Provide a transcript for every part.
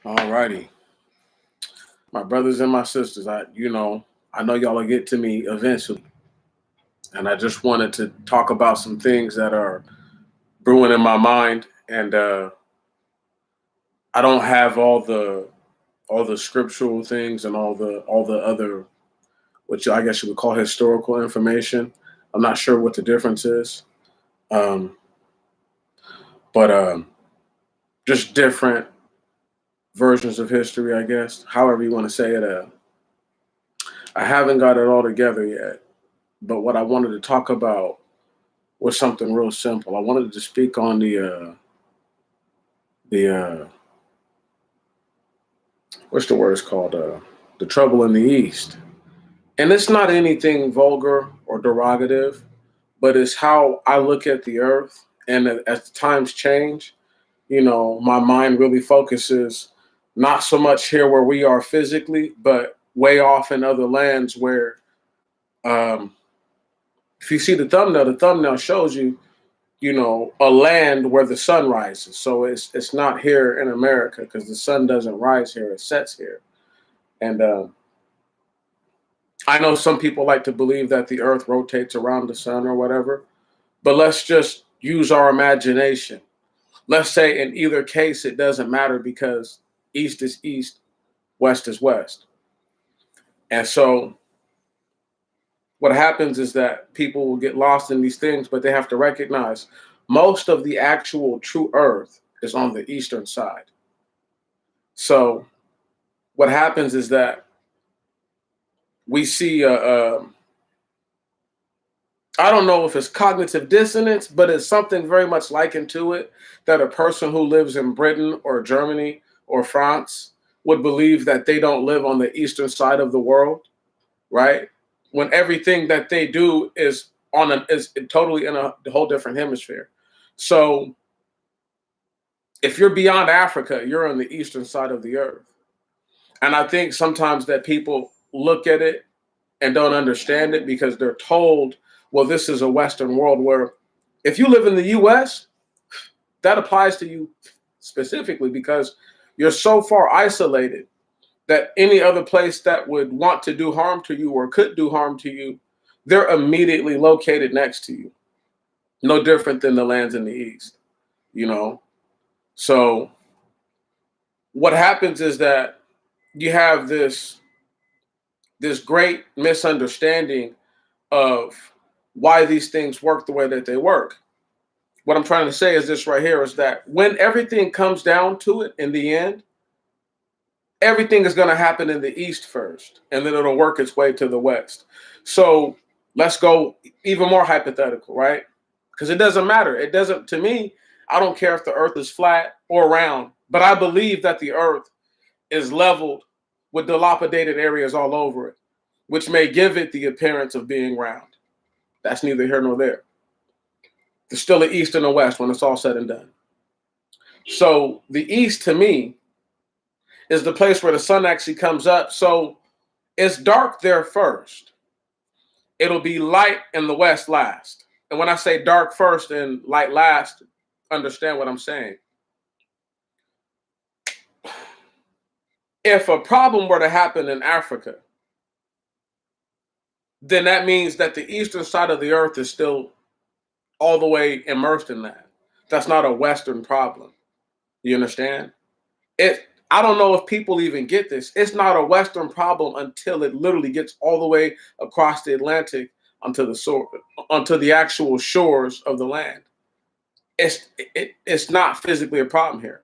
All righty, my brothers and my sisters. I know y'all will get to me eventually, and I just wanted to talk about some things that are brewing in my mind. And I don't have all the scriptural things and all the other, which I guess you would call historical information. I'm not sure what the difference is, um, but just different versions of history, I guess. However you want to say it. I haven't got it all together yet. But what I wanted to talk about was something real simple. I wanted to speak on the what's the word it's called, the trouble in the East. And it's not anything vulgar or derogative, but it's how I look at the earth. And as the times change, my mind really focuses not so much here where we are physically, but way off in other lands where, um, if you see the thumbnail shows you, a land where the sun rises. So it's not here in America because the sun doesn't rise here; it sets here. And I know some people like to believe that the Earth rotates around the sun or whatever, but let's just use our imagination. Let's say in either case it doesn't matter because east is east, west is west. And so what happens is that people will get lost in these things, but they have to recognize most of the actual true Earth is on the eastern side. So what happens is that we see, I don't know if it's cognitive dissonance, but it's something very much likened to it, that a person who lives in Britain or Germany or France would believe that they don't live on the eastern side of the world, right? When everything that they do is totally in a whole different hemisphere. So if you're beyond Africa, you're on the eastern side of the earth. And I think sometimes that people look at it and don't understand it because they're told, well, this is a Western world where if you live in the US, that applies to you specifically because you're so far isolated that any other place that would want to do harm to you or could do harm to you, they're immediately located next to you. No different than the lands in the East, you know? So what happens is that you have this great misunderstanding of why these things work the way that they work. What I'm trying to say is this right here is that when everything comes down to it in the end, everything is going to happen in the east first, and then it'll work its way to the west. So let's go even more hypothetical, right? Because it doesn't matter. It doesn't, to me, I don't care if the earth is flat or round, but I believe that the earth is leveled with dilapidated areas all over it, which may give it the appearance of being round. That's neither here nor there. There's still an east and a west when it's all said and done. So the east to me is the place where the sun actually comes up. So it's dark there first. It'll be light in the west last. And when I say dark first and light last, understand what I'm saying. If a problem were to happen in Africa, then that means that the eastern side of the earth is still all the way immersed in that. That's not a Western problem. You understand? I don't know if people even get this. It's not a Western problem until it literally gets all the way across the Atlantic onto the actual shores of the land. It's not physically a problem here.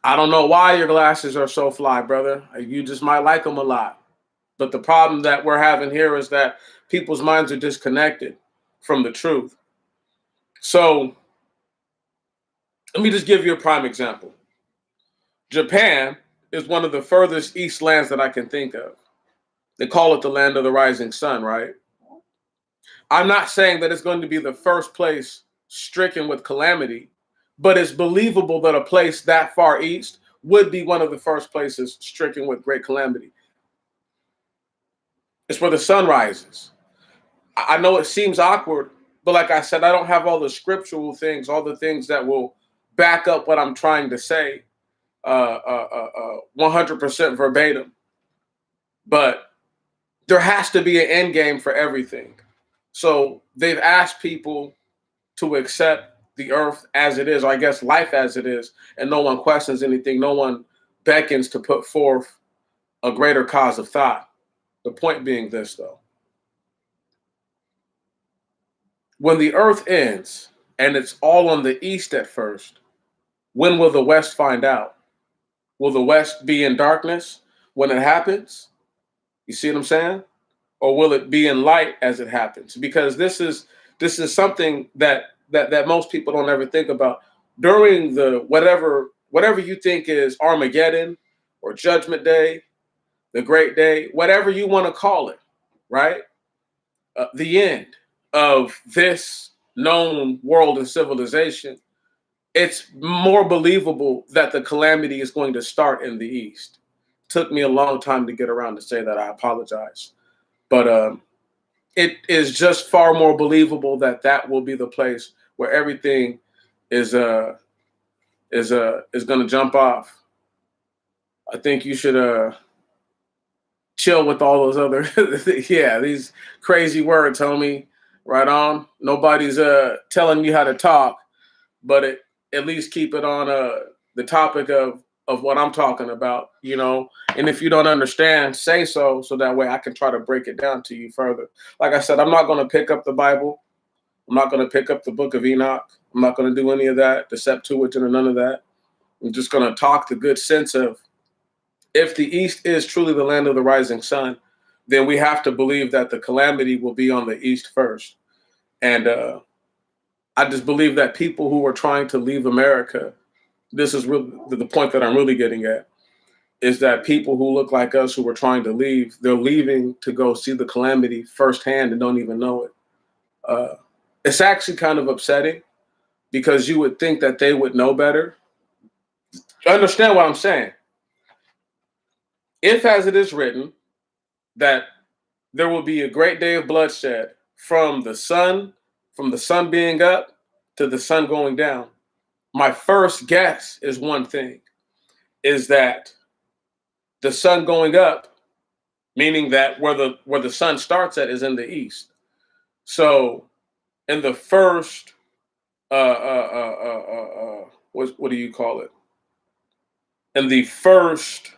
I don't know why your glasses are so fly, brother. You just might like them a lot. But the problem that we're having here is that people's minds are disconnected from the truth. So let me just give you a prime example. Japan is one of the furthest east lands that I can think of. They call it the land of the rising sun, right? I'm not saying that it's going to be the first place stricken with calamity, but it's believable that a place that far east would be one of the first places stricken with great calamity. It's where the sun rises. I know it seems awkward, But like I said, I don't have all the scriptural things, all the things that will back up what I'm trying to say 100% verbatim. But there has to be an end game for everything. So they've asked people to accept the earth as it is, or I guess life as it is, and no one questions anything. No one beckons to put forth a greater cause of thought. The point being this, though. When the earth ends and it's all on the east at first, when will the west find out? Will the west be in darkness when it happens? You see what I'm saying? Or will it be in light as it happens? Because this is something that most people don't ever think about. During the whatever you think is Armageddon or Judgment Day, the Great Day, whatever you want to call it, right? The end of this known world and civilization, it's more believable that the calamity is going to start in the East. Took me a long time to get around to say that. I apologize. But it is just far more believable that that will be the place where everything is going to jump off. I think you should chill with all those other yeah, these crazy words, homie. Right on. Nobody's telling you how to talk, but at least keep it on the topic of what I'm talking about. And if you don't understand, say so that way I can try to break it down to you further. Like I said, I'm not going to pick up the Bible. I'm not going to pick up the book of Enoch. I'm not going to do any of that, the Septuagint or none of that. I'm just going to talk the good sense of, if the East is truly the land of the rising sun, then we have to believe that the calamity will be on the East first. And I just believe that people who are trying to leave America, this is really the point that I'm really getting at, is that people who look like us who are trying to leave, they're leaving to go see the calamity firsthand and don't even know it. It's actually kind of upsetting because you would think that they would know better. Understand what I'm saying? If, as it is written, that there will be a great day of bloodshed from the sun being up to the sun going down, my first guess is one thing, is that the sun going up, meaning that where the sun starts at is in the east. So in the first what do you call it? In the first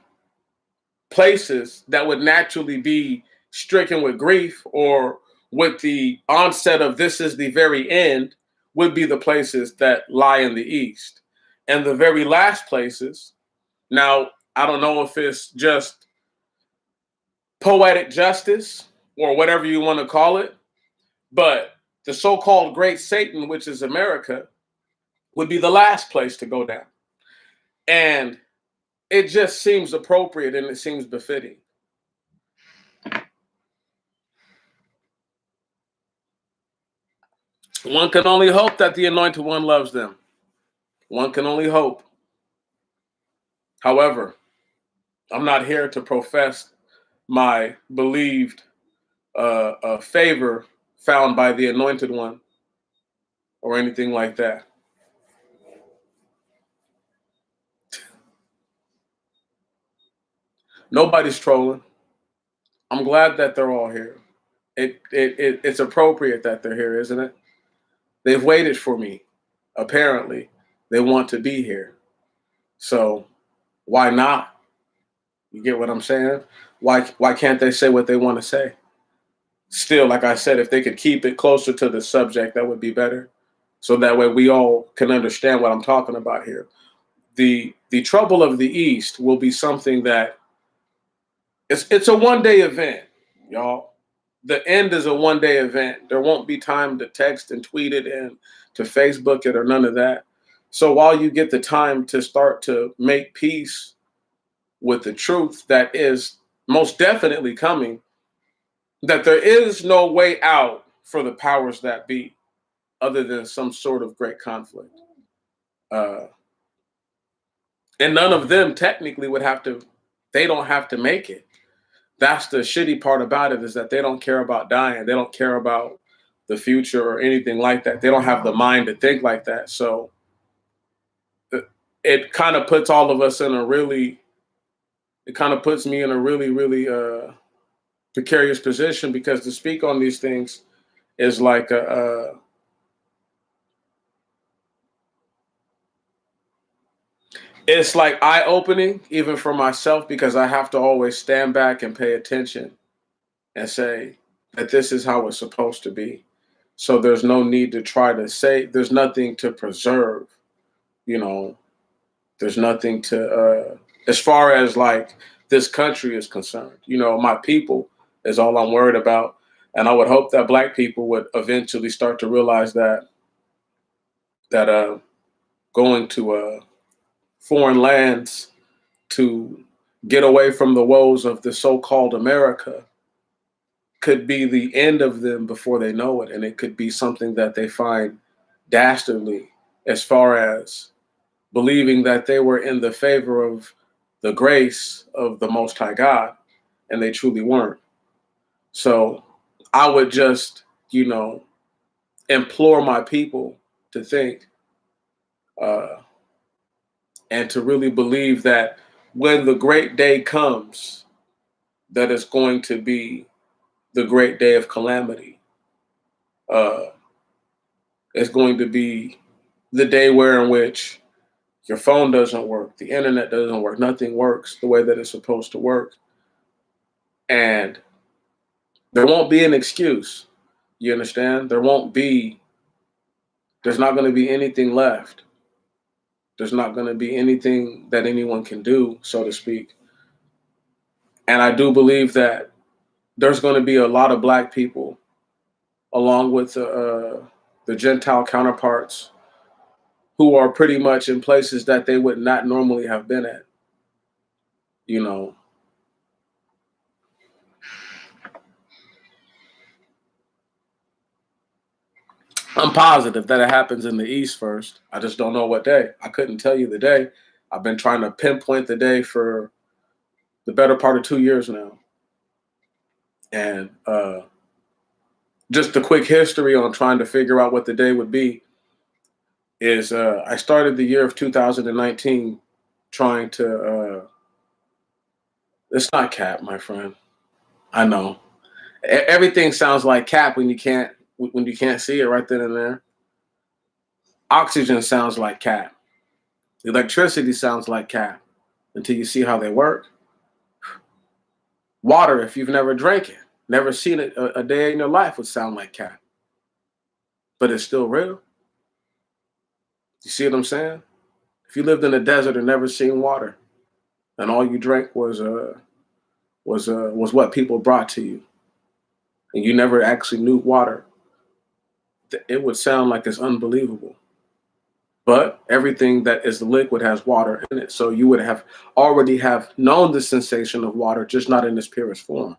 places that would naturally be stricken with grief, or with the onset of this is the very end, would be the places that lie in the east. And the very last places, now I don't know if it's just poetic justice or whatever you want to call it, but the so-called great Satan, which is America, would be the last place to go down. And it just seems appropriate and it seems befitting. One can only hope that the Anointed One loves them. One can only hope. However, I'm not here to profess my believed favor found by the Anointed One or anything like that. Nobody's trolling. I'm glad that they're all here. It's appropriate that they're here, isn't it? They've waited for me. Apparently, they want to be here. So why not? You get what I'm saying? Why can't they say what they want to say? Still, like I said, if they could keep it closer to the subject, that would be better. So that way we all can understand what I'm talking about here. The trouble of the East will be something that it's a one-day event, y'all. The end is a one-day event. There won't be time to text and tweet it and to Facebook it or none of that. So while you get the time to start to make peace with the truth that is most definitely coming, that there is no way out for the powers that be other than some sort of great conflict. Uh, and none of them technically they don't have to make it. That's the shitty part about it, is that they don't care about dying. They don't care about the future or anything like that. They don't have the mind to think like that. So it kind of puts all of us in a really, it kind of puts me in a really, really precarious position, because to speak on these things is like it's like eye opening even for myself, because I have to always stand back and pay attention and say that this is how it's supposed to be. So there's no need to try to say, there's nothing to preserve, you know, there's nothing to, as far as like this country is concerned, you know, my people is all I'm worried about. And I would hope that Black people would eventually start to realize that going to foreign lands to get away from the woes of the so-called America could be the end of them before they know it. And it could be something that they find dastardly, as far as believing that they were in the favor of the grace of the Most High God, and they truly weren't. So I would just, you know, implore my people to think uh, and to really believe that when the great day comes, that it's going to be the great day of calamity. Uh, it's going to be the day where in which your phone doesn't work, the internet doesn't work, nothing works the way that it's supposed to work. And there won't be an excuse. You understand? There's not going to be anything left. There's not going to be anything that anyone can do, so to speak. And I do believe that there's going to be a lot of Black people, along with the Gentile counterparts, who are pretty much in places that they would not normally have been at. You know, I'm positive that it happens in the East first. I just don't know what day. I couldn't tell you the day. I've been trying to pinpoint the day for the better part of 2 years now. And just a quick history on trying to figure out what the day would be is I started the year of 2019 trying to, it's not cap, my friend. I know. Everything sounds like cap when you can't see it right then and there. Oxygen sounds like cap. Electricity sounds like cap until you see how they work. Water, if you've never drank it, never seen it a day in your life, would sound like cap. But it's still real. You see what I'm saying? If you lived in the desert and never seen water, and all you drank was what people brought to you, and you never actually knew water, it would sound like it's unbelievable. But everything that is liquid has water in it, so you would have already have known the sensation of water, just not in its purest form.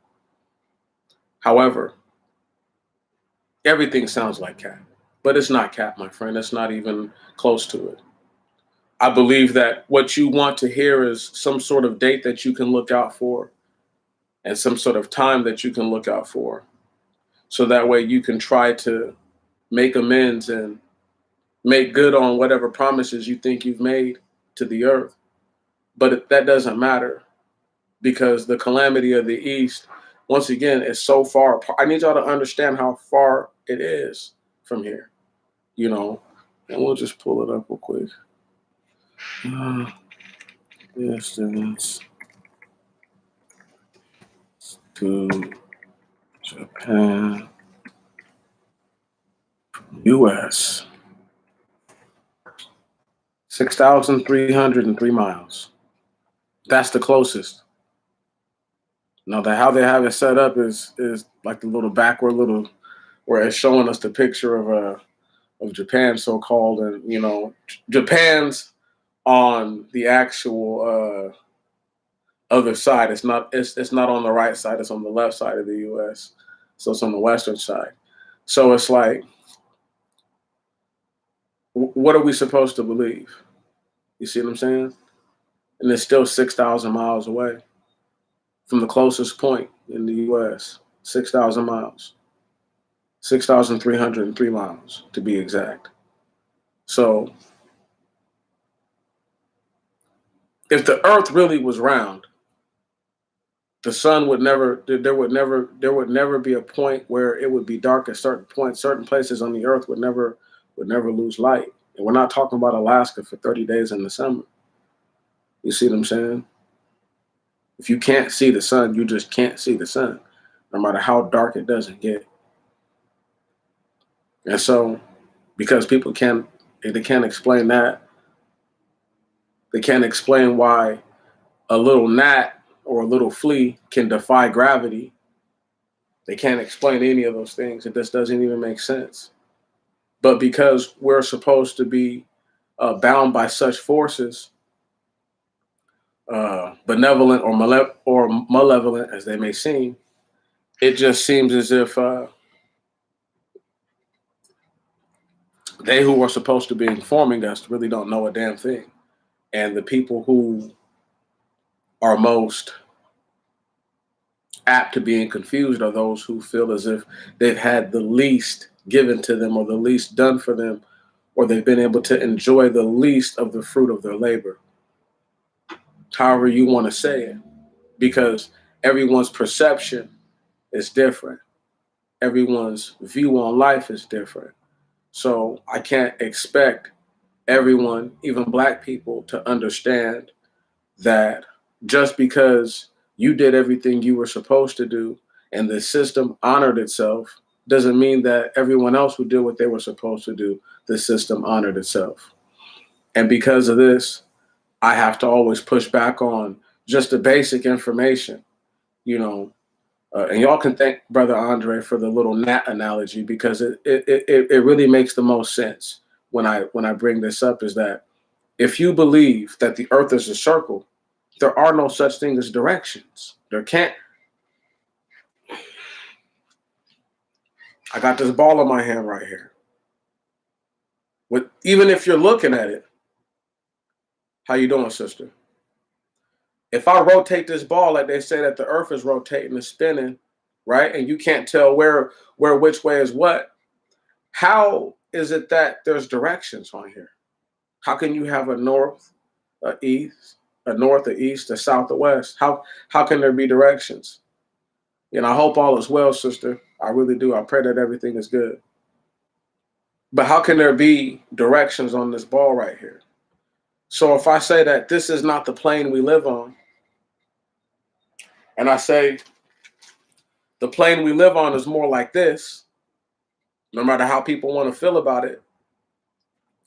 However, everything sounds like cap, but it's not cap, my friend. It's not even close to it. I believe that what you want to hear is some sort of date that you can look out for, and some sort of time that you can look out for. So that way you can try to make amends and make good on whatever promises you think you've made to the earth. But that doesn't matter, because the calamity of the East, once again, is so far apart. I need y'all to understand how far it is from here, you know, and we'll just pull it up real quick. Distance to Japan, US, 6,303 miles. That's the closest. Now, how they have it set up is like the little backward little, where it's showing us the picture of Japan, so called, and you know, Japan's on the actual other side. It's not on the right side. It's on the left side of the U.S. So it's on the western side. So it's like, what are we supposed to believe? You see what I'm saying? And it's still 6,000 miles away from the closest point in the U.S. 6,000 miles. 6,303 miles to be exact. So if the earth really was round, the sun would never there would never be a point where it would be dark at certain points. Certain places on the earth would never lose light. And we're not talking about Alaska for 30 days in the summer. You see what I'm saying? If you can't see the sun, you just can't see the sun, no matter how dark it doesn't get. And so, because people can't, they can't explain that. They can't explain why a little gnat or a little flea can defy gravity. They can't explain any of those things. It just doesn't even make sense. But because we're supposed to be bound by such forces, benevolent or malevolent as they may seem, it just seems as if they who are supposed to be informing us really don't know a damn thing. And the people who are most apt to being confused are those who feel as if they've had the least given to them or the least done for them, or they've been able to enjoy the least of the fruit of their labor. However you want to say it, because everyone's perception is different. Everyone's view on life is different. So I can't expect everyone, even black people, to understand that just because you did everything you were supposed to do and the system honored itself doesn't mean that everyone else who did what they were supposed to do, the system honored itself. And because of this, I have to always push back on just the basic information, you know. And y'all can thank Brother Andre for the little gnat analogy, because it really makes the most sense when I bring this up, is that if you believe that the earth is a circle, there are no such thing as directions. There can't. I got this ball in my hand right here. Even if you're looking at it, how you doing, sister? If I rotate this ball like they say that the earth is rotating and spinning, right? And you can't tell where which way is what, how is it that there's directions on here? How can you have a north, a east, a north, a east, a south, a west? How can there be directions? And I hope all is well, sister. I really do. I pray that everything is good. But how can there be directions on this ball right here? So if I say that this is not the plane we live on, and I say the plane we live on is more like this, no matter how people want to feel about it,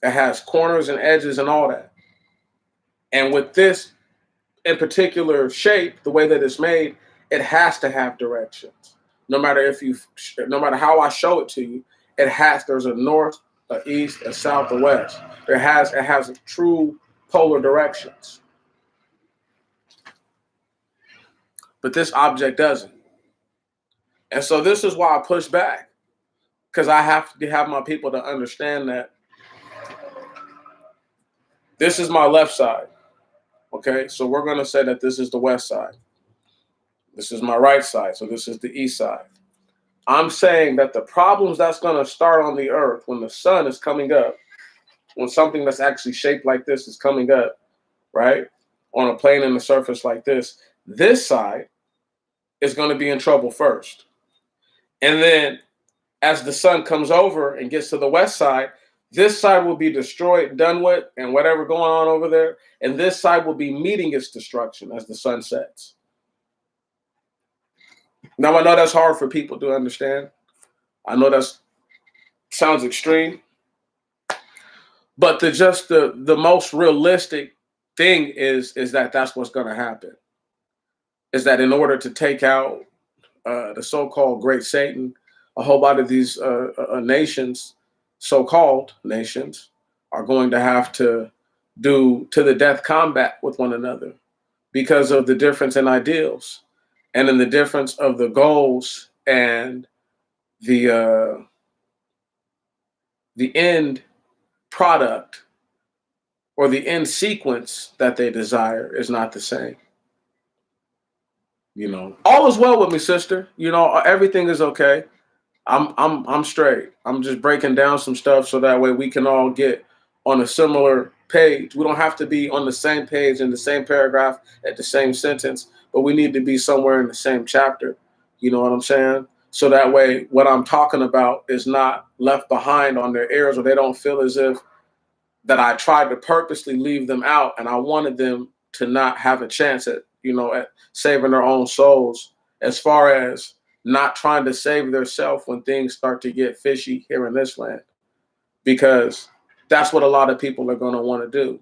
it has corners and edges and all that. And with this in particular shape, the way that it's made, it has to have directions. No matter how I show it to you, there's a north, a east, a south, a west. It has a true polar directions. But this object doesn't. And so this is why I push back, because I have to have my people to understand that this is my left side. Okay, so we're going to say that this is the west side. This is my right side, so this is the east side. I'm saying that the problems that's going to start on the earth when the sun is coming up, when something that's actually shaped like this is coming up, right, on a plane in the surface like this side is going to be in trouble first. And then as the sun comes over and gets to the west side, this side will be destroyed, done with, and whatever going on over there. And this side will be meeting its destruction as the sun sets. Now, I know that's hard for people to understand. I know that sounds extreme. But the most realistic thing is that that's what's going to happen. Is that in order to take out the so-called Great Satan, a whole lot of these nations, so-called nations, are going to have to do to the death combat with one another because of the difference in ideals and in the difference of the goals and the end product or the end sequence that they desire is not the same. You know, all is well with me, sister. You know, everything is okay. I'm straight. I'm just breaking down some stuff so that way we can all get on a similar page. We don't have to be on the same page in the same paragraph at the same sentence, but we need to be somewhere in the same chapter. You know what I'm saying? So that way what I'm talking about is not left behind on their ears, or they don't feel as if that I tried to purposely leave them out and I wanted them to not have a chance at, at saving their own souls, as far as not trying to save their self when things start to get fishy here in this land, because that's what a lot of people are going to want to do.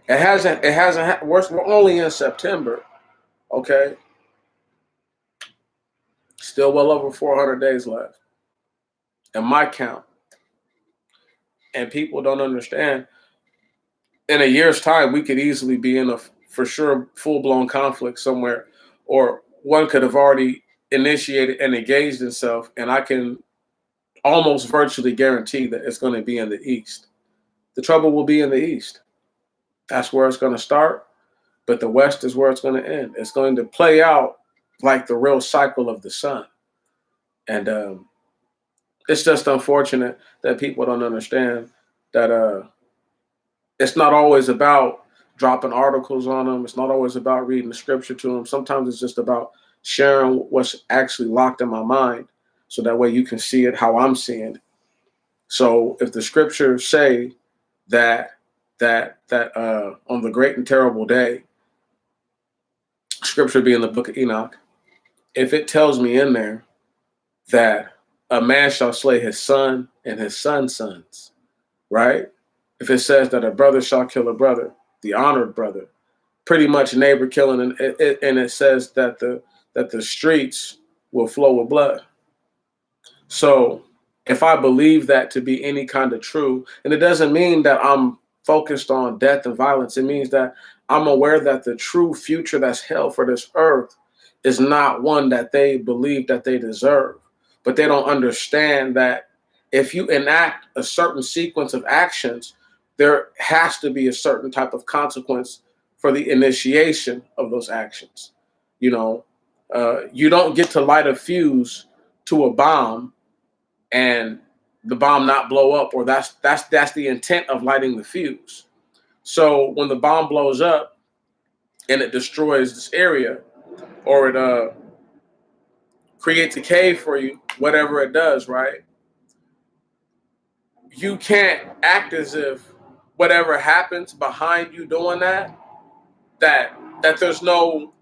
We're only in September. Okay. Still well over 400 days left in my count. And people don't understand. In a year's time, we could easily be in a, for sure, full-blown conflict somewhere, or one could have already initiated and engaged itself, and I can almost virtually guarantee that it's going to be in the East. The trouble will be in the East. That's where it's going to start, but the West is where it's going to end. It's going to play out like the real cycle of the sun. And it's just unfortunate that people don't understand that it's not always about dropping articles on them. It's not always about reading the scripture to them. Sometimes it's just about sharing what's actually locked in my mind, so that way you can see it how I'm seeing it. So if the scriptures say that on the great and terrible day, scripture being the book of Enoch, if it tells me in there that a man shall slay his son and his son's sons, right? If it says that a brother shall kill a brother, the honored brother, pretty much neighbor killing, and it says that the streets will flow with blood. So if I believe that to be any kind of true, and it doesn't mean that I'm focused on death and violence, it means that I'm aware that the true future that's held for this earth is not one that they believe that they deserve. But they don't understand that if you enact a certain sequence of actions, there has to be a certain type of consequence for the initiation of those actions. You don't get to light a fuse to a bomb and the bomb not blow up, or that's the intent of lighting the fuse. So when the bomb blows up and it destroys this area, or it creates a cave for you, whatever it does, right? You can't act as if whatever happens behind you doing that there's no,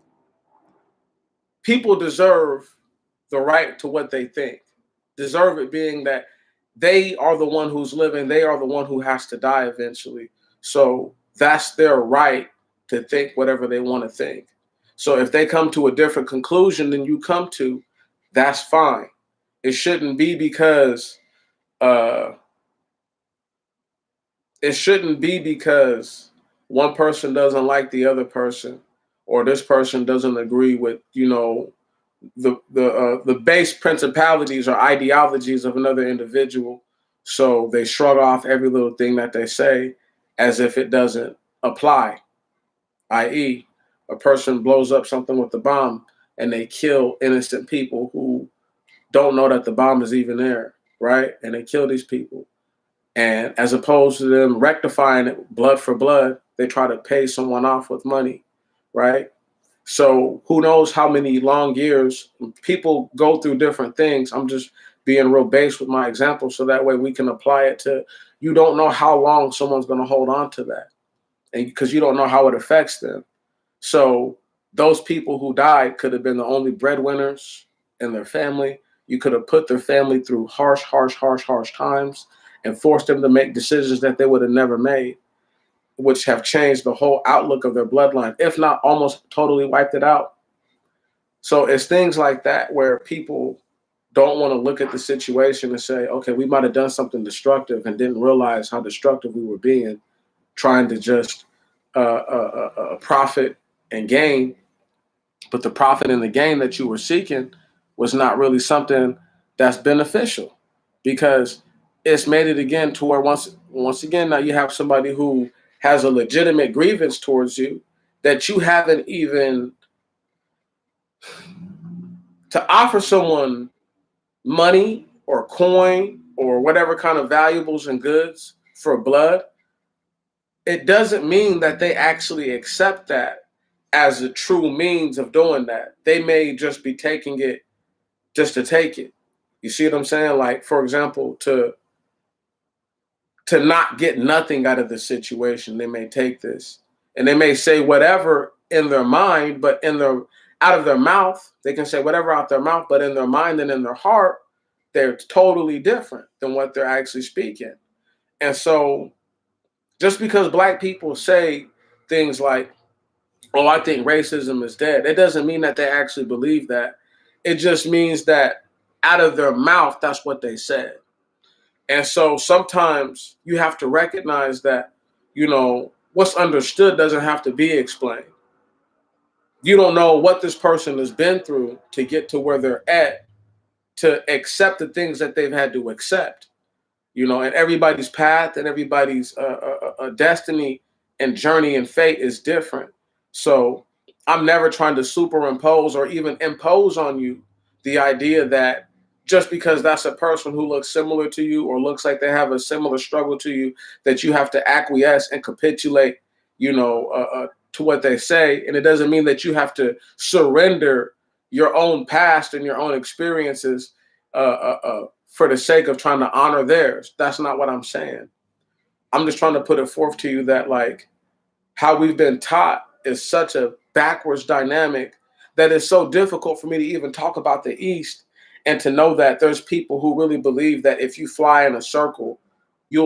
people deserve the right to what they think. Deserve it being that they are the one who's living, they are the one who has to die eventually. So that's their right to think whatever they want to think. So if they come to a different conclusion than you come to, that's fine. It shouldn't be because uh, it shouldn't be because one person doesn't like the other person, or this person doesn't agree with the base principalities or ideologies of another individual. So they shrug off every little thing that they say as if it doesn't apply. I.e., a person blows up something with the bomb and they kill innocent people who don't know that the bomb is even there, right? And they kill these people. And as opposed to them rectifying it blood for blood, they try to pay someone off with money, right? So who knows how many long years people go through different things. I'm just being real base with my example, so that way we can apply it to, you don't know how long someone's going to hold on to that, and because you don't know how it affects them. So those people who died could have been the only breadwinners in their family. You could have put their family through harsh times and forced them to make decisions that they would have never made, which have changed the whole outlook of their bloodline, if not almost totally wiped it out. So it's things like that where people don't want to look at the situation and say, okay, we might have done something destructive and didn't realize how destructive we were being, trying to just profit and gain. But the profit and the gain that you were seeking was not really something that's beneficial, because it's made it again to where once again now you have somebody who has a legitimate grievance towards you that you haven't even, to offer someone money or coin or whatever kind of valuables and goods for blood, it doesn't mean that they actually accept that as a true means of doing that. They may just be taking it just to take it. You see what I'm saying? Like, for example, to not get nothing out of the situation, they may take this. And they may say whatever in their mind, but in their out of their mouth, they can say whatever out their mouth, but in their mind and in their heart, they're totally different than what they're actually speaking. And so just because black people say things like, oh, I think racism is dead, it doesn't mean that they actually believe that. It just means that out of their mouth, that's what they said. And so sometimes you have to recognize that, what's understood doesn't have to be explained. You don't know what this person has been through to get to where they're at, to accept the things that they've had to accept. And everybody's path and everybody's destiny and journey and fate is different. So I'm never trying to superimpose or even impose on you the idea that just because that's a person who looks similar to you or looks like they have a similar struggle to you, that you have to acquiesce and capitulate, to what they say. And it doesn't mean that you have to surrender your own past and your own experiences for the sake of trying to honor theirs. That's not what I'm saying. I'm just trying to put it forth to you that, like, how we've been taught is such a backwards dynamic that it's so difficult for me to even talk about the East and to know that there's people who really believe that if you fly in a circle, they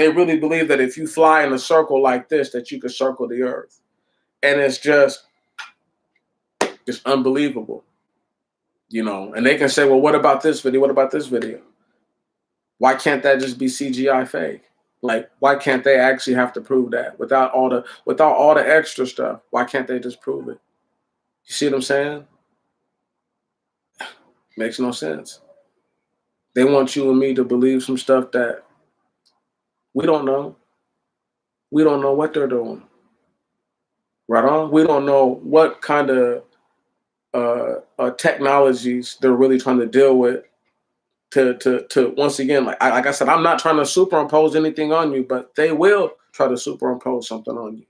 really believe that if you fly in a circle like this, that you could circle the earth. And it's just unbelievable, and they can say, well, what about this video? What about this video? Why can't that just be CGI fake? Like, why can't they actually have to prove that without all the extra stuff? Why can't they just prove it? You see what I'm saying? Makes no sense. They want you and me to believe some stuff that we don't know. We don't know what they're doing. Right on? We don't know what kind of technologies they're really trying to deal with to once again, like I said, I'm not trying to superimpose anything on you, but they will try to superimpose something on you.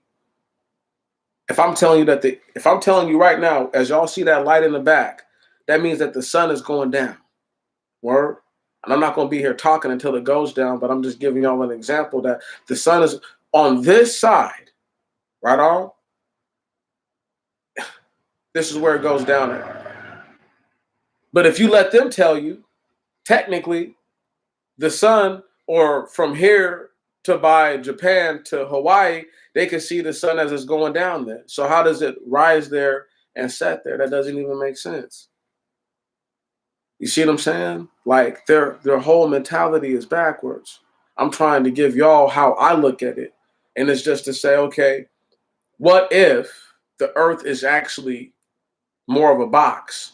If I'm telling you right now, as y'all see that light in the back, that means that the sun is going down. Word? And I'm not going to be here talking until it goes down, but I'm just giving y'all an example that the sun is on this side, right on? This is where it goes down at. But if you let them tell you, technically, the sun, or from here to by Japan to Hawaii, they can see the sun as it's going down there. So how does it rise there and set there? That doesn't even make sense. You see what I'm saying? Like, their whole mentality is backwards. I'm trying to give y'all how I look at it. And it's just to say, okay, what if the earth is actually more of a box,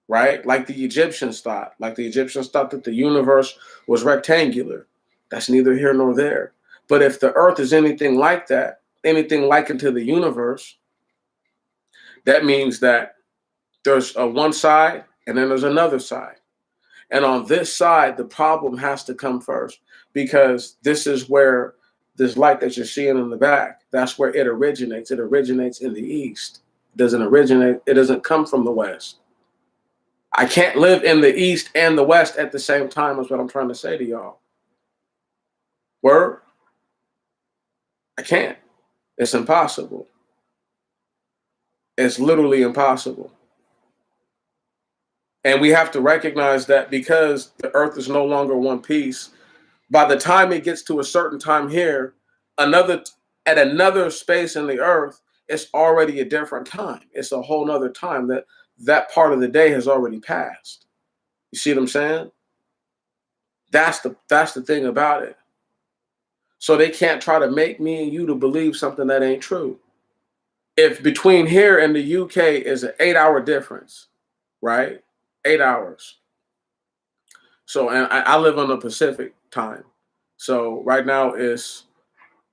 right? Like the Egyptians thought. Like the Egyptians thought that the universe was rectangular. That's neither here nor there. But if the earth is anything like that, anything likened to the universe, that means that there's a one side and then there's another side. And on this side, the problem has to come first, because this is where this light that you're seeing in the back, that's where it originates. It originates in the East. It doesn't come from the West. I can't live in the East and the West at the same time, is what I'm trying to say to y'all. Word? I can't. It's impossible. It's literally impossible. And we have to recognize that because the earth is no longer one piece, by the time it gets to a certain time here, at another space in the earth, it's already a different time. It's a whole nother time that part of the day has already passed. You see what I'm saying? That's the thing about it. So they can't try to make me and you to believe something that ain't true. If between here and the UK is an 8-hour difference, right? 8 hours. So, and I live on the Pacific time. So right now it's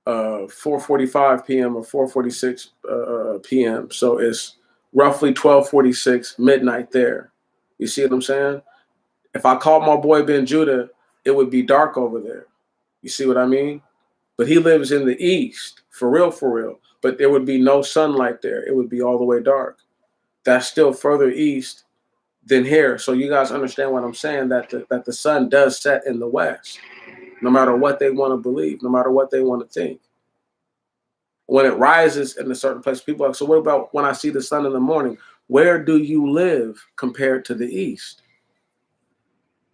4:45 p.m. or 4:46 p.m. So it's roughly 12:46 midnight there. You see what I'm saying? If I called my boy Ben Judah, it would be dark over there. You see what I mean? But he lives in the east, for real, for real. But there would be no sunlight there. It would be all the way dark. That's still further east than here. So you guys understand what I'm saying, that the sun does set in the west, no matter what they want to believe, no matter what they want to think. When it rises in a certain place, people are like, so what about when I see the sun in the morning? Where do you live compared to the east?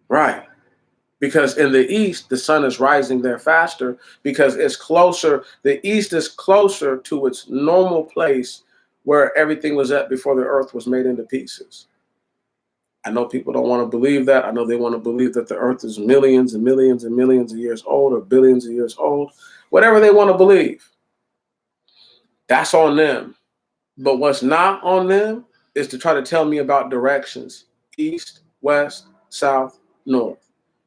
Right. Because in the east, the sun is rising there faster because it's closer. The east is closer to its normal place where everything was at before the earth was made into pieces. I know people don't want to believe that. I know they want to believe that the earth is millions and millions and millions of years old or billions of years old. Whatever they want to believe, that's on them. But what's not on them is to try to tell me about directions: east, west, south, north.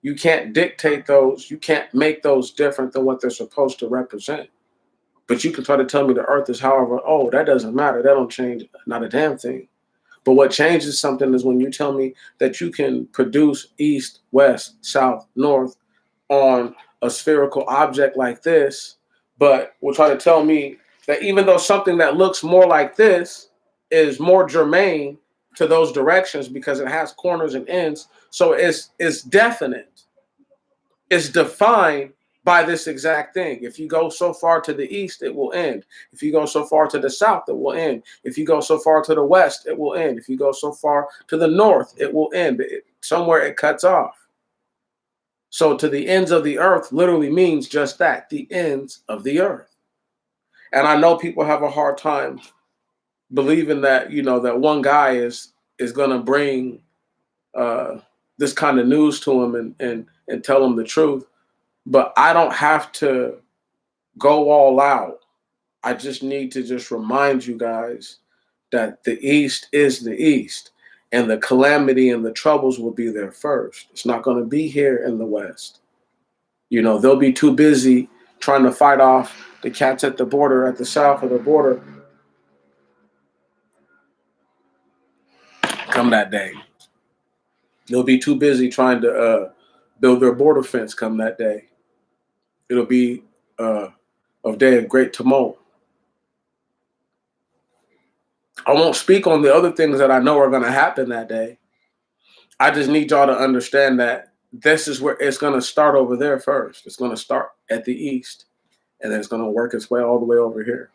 You can't dictate those. You can't make those different than what they're supposed to represent. But you can try to tell me the earth is however old. That doesn't matter. That don't change not a damn thing. But what changes something is when you tell me that you can produce east, west, south, north on a spherical object like this, but will try to tell me that even though something that looks more like this is more germane to those directions because it has corners and ends, so it's definite. It's defined by this exact thing. If you go so far to the east, it will end. If you go so far to the south, it will end. If you go so far to the west, it will end. If you go so far to the north, it will end. Somewhere it cuts off. So to the ends of the earth literally means just that, the ends of the earth. And I know people have a hard time believing that, that one guy is going to bring this kind of news to them and tell them the truth. But I don't have to go all out. I just need to just remind you guys that the East is the East, and the calamity and the troubles will be there first. It's not going to be here in the West. They'll be too busy trying to fight off the cats at the border, at the south of the border, come that day. They'll be too busy trying to build their border fence come that day. It'll be a day of great tumult. I won't speak on the other things that I know are going to happen that day. I just need y'all to understand that this is where it's going to start over there first. It's going to start at the east, and then it's going to work its way all the way over here.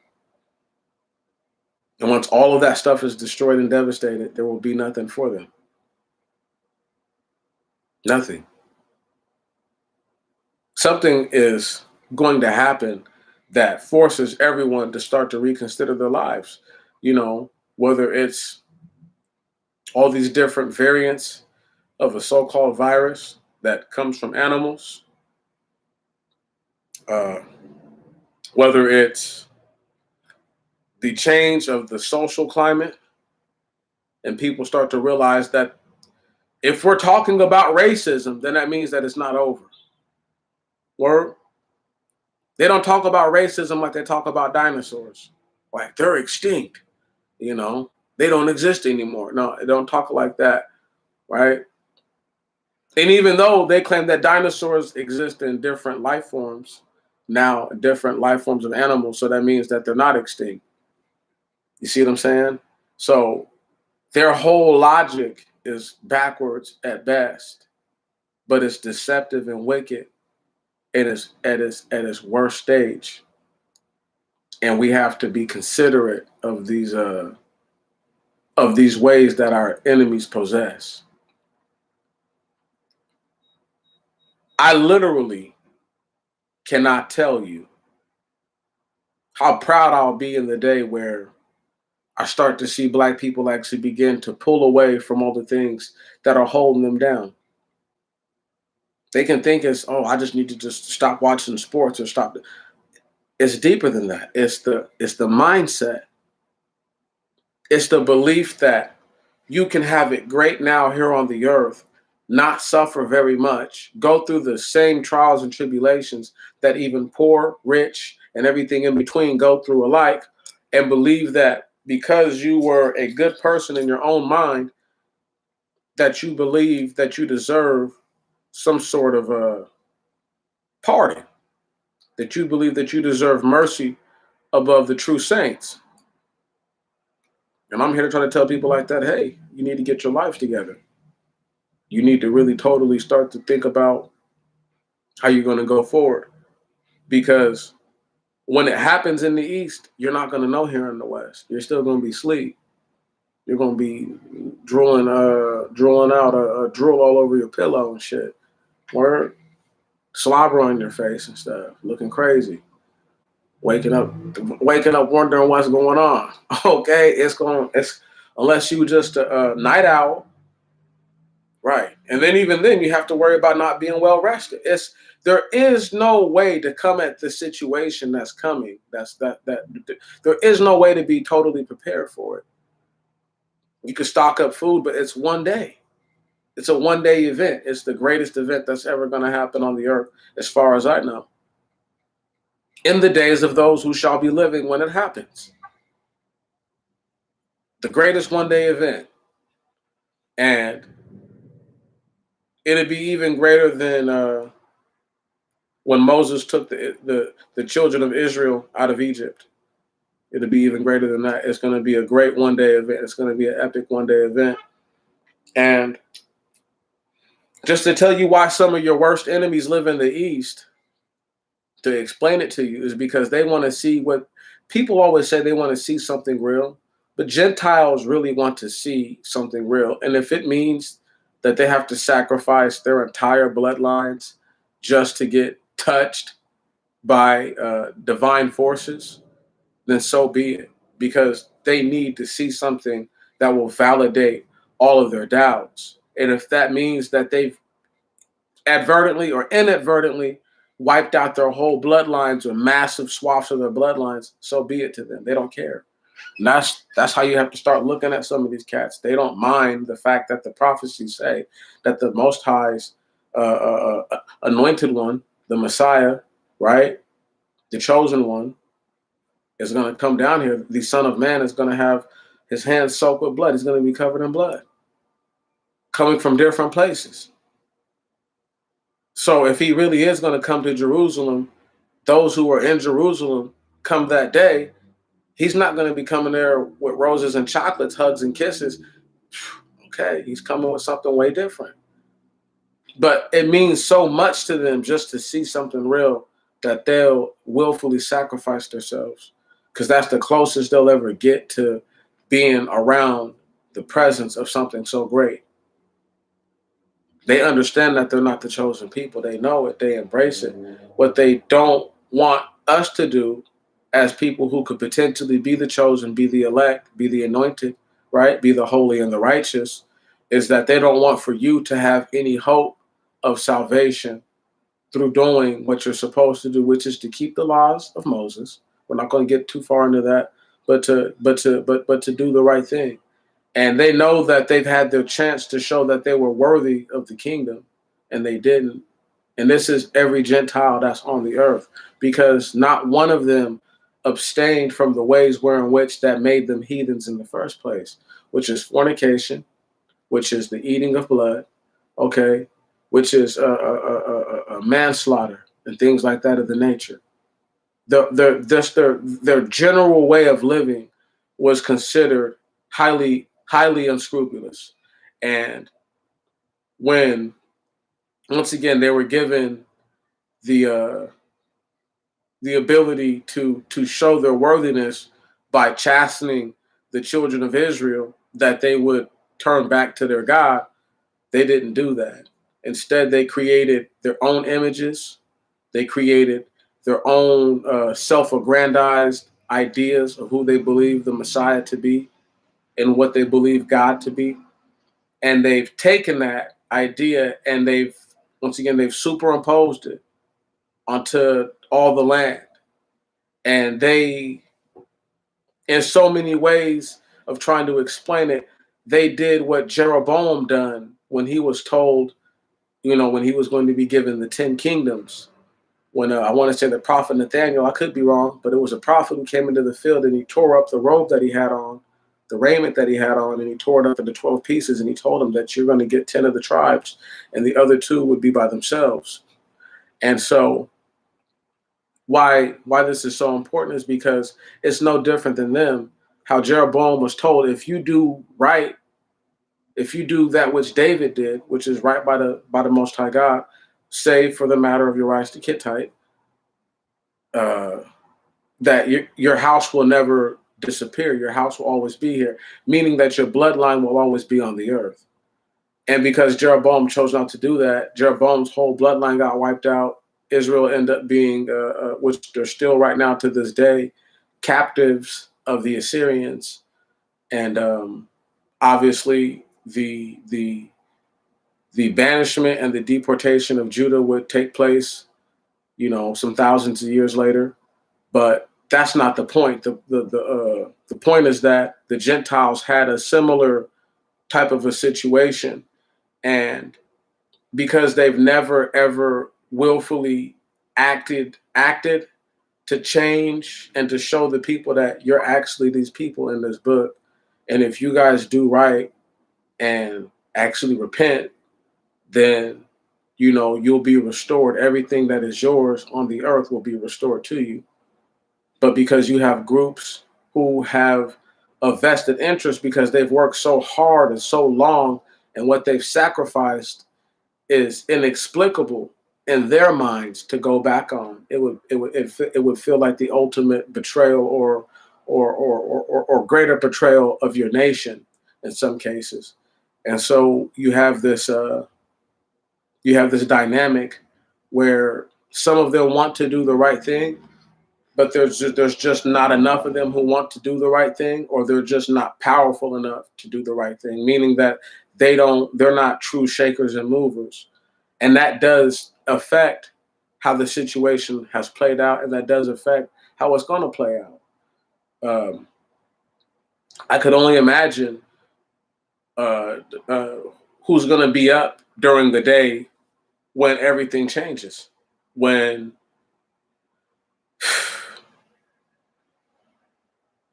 And once all of that stuff is destroyed and devastated, there will be nothing for them. Nothing. Something is going to happen that forces everyone to start to reconsider their lives. Whether it's all these different variants of a so-called virus that comes from animals, whether it's the change of the social climate, and people start to realize that if we're talking about racism, then that means that it's not over. Or they don't talk about racism like they talk about dinosaurs, like they're extinct. They don't exist anymore. No, they don't talk like that, right? And even though they claim that dinosaurs exist in different life forms, now different life forms of animals, so that means that they're not extinct. You see what I'm saying? So their whole logic is backwards at best, but it's deceptive and wicked at its worst stage. And we have to be considerate of these ways that our enemies possess. I literally cannot tell you how proud I'll be in the day where I start to see Black people actually begin to pull away from all the things that are holding them down. They can think I just need to just stop watching sports or stop. It's deeper than that. It's the mindset. It's the belief that you can have it great now here on the earth, not suffer very much, go through the same trials and tribulations that even poor, rich, and everything in between go through alike, and believe that because you were a good person in your own mind, that you believe that you deserve some sort of a pardon, that you believe that you deserve mercy above the true saints. And I'm here to try to tell people like that, hey, you need to get your life together. You need to really totally start to think about how you're going to go forward. Because when it happens in the East, you're not going to know here in the West. You're still going to be asleep. You're going to be drooling out a drool all over your pillow and shit. Word, slobber on your face and stuff, looking crazy. Waking up, wondering what's going on. Okay, it's unless you just a night owl, right? And then even then, you have to worry about not being well rested. There is no way to come at the situation that's coming. There is no way to be totally prepared for it. You can stock up food, but it's one day. It's a one-day event. It's the greatest event that's ever going to happen on the earth, as far as I know. In the days of those who shall be living when it happens. The greatest one-day event. And it'd be even greater than when Moses took the children of Israel out of Egypt. It'll be even greater than that. It's going to be a great one-day event. It's going to be an epic one-day event. And just to tell you why some of your worst enemies live in the East, to explain it to you, is because they want to see what people always say. They want to see something real, but Gentiles really want to see something real. And if it means that they have to sacrifice their entire bloodlines just to get touched by divine forces, then so be it, because they need to see something that will validate all of their doubts. And if that means that they've advertently or inadvertently wiped out their whole bloodlines or massive swaths of their bloodlines, so be it to them. They don't care. And that's how you have to start looking at some of these cats. They don't mind the fact that the prophecies say that the Most High's anointed one, the Messiah, right, the chosen one, is going to come down here. The Son of Man is going to have his hands soaked with blood. He's going to be covered in blood, coming from different places. So if he really is going to come to Jerusalem, those who are in Jerusalem come that day, he's not going to be coming there with roses and chocolates, hugs and kisses. Okay, he's coming with something way different. But it means so much to them just to see something real that they'll willfully sacrifice themselves, because that's the closest they'll ever get to being around the presence of something so great. They understand that they're not the chosen people. They know it. They embrace it. What they don't want us to do as people who could potentially be the chosen, be the elect, be the anointed, right? Be the holy and the righteous, is that they don't want for you to have any hope of salvation through doing what you're supposed to do, which is to keep the laws of Moses. We're not going to get too far into that, but to do the right thing. And they know that they've had their chance to show that they were worthy of the kingdom, and they didn't. And this is every Gentile that's on the earth, because not one of them abstained from the ways wherein which that made them heathens in the first place, which is fornication, which is the eating of blood, okay, which is manslaughter and things like that of the nature. Their general way of living was considered highly unscrupulous. And when, once again, they were given the ability to show their worthiness by chastening the children of Israel, that they would turn back to their God, they didn't do that. Instead, they created their own images. They created their own self-aggrandized ideas of who they believe the Messiah to be and what they believe God to be. And they've taken that idea and they've superimposed it onto all the land. And they, in so many ways of trying to explain it, they did what Jeroboam done when he was told, when he was going to be given the 10 kingdoms. When I want to say the prophet Nathaniel, I could be wrong, but it was a prophet who came into the field and he tore up the robe that he had on the raiment that he had on, and he tore it up into 12 pieces, and he told him that you're going to get 10 of the tribes, and the other two would be by themselves. And so why this is so important is because it's no different than them. How Jeroboam was told, if you do right, if you do that which David did, which is right by the Most High God, save for the matter of Uriah the Hittite, uh, that your house will never disappear. Your house will always be here, meaning that your bloodline will always be on the earth. And because Jeroboam chose not to do that, Jeroboam's whole bloodline got wiped out. Israel ended up being, which they're still right now to this day, captives of the Assyrians. And obviously the banishment and the deportation of Judah would take place, some thousands of years later. But that's not the point. The point is that the Gentiles had a similar type of a situation, and because they've never ever willfully acted to change and to show the people that you're actually these people in this book, and if you guys do right and actually repent, then you'll be restored. Everything that is yours on the earth will be restored to you. But because you have groups who have a vested interest because they've worked so hard and so long, and what they've sacrificed is inexplicable in their minds to go back on, it would feel like the ultimate betrayal or greater betrayal of your nation in some cases. And so you have this dynamic where some of them want to do the right thing, but there's just not enough of them who want to do the right thing, or they're just not powerful enough to do the right thing, meaning that they're not true shakers and movers. And that does affect how the situation has played out, and that does affect how it's going to play out. I could only imagine who's going to be up during the day when everything changes, when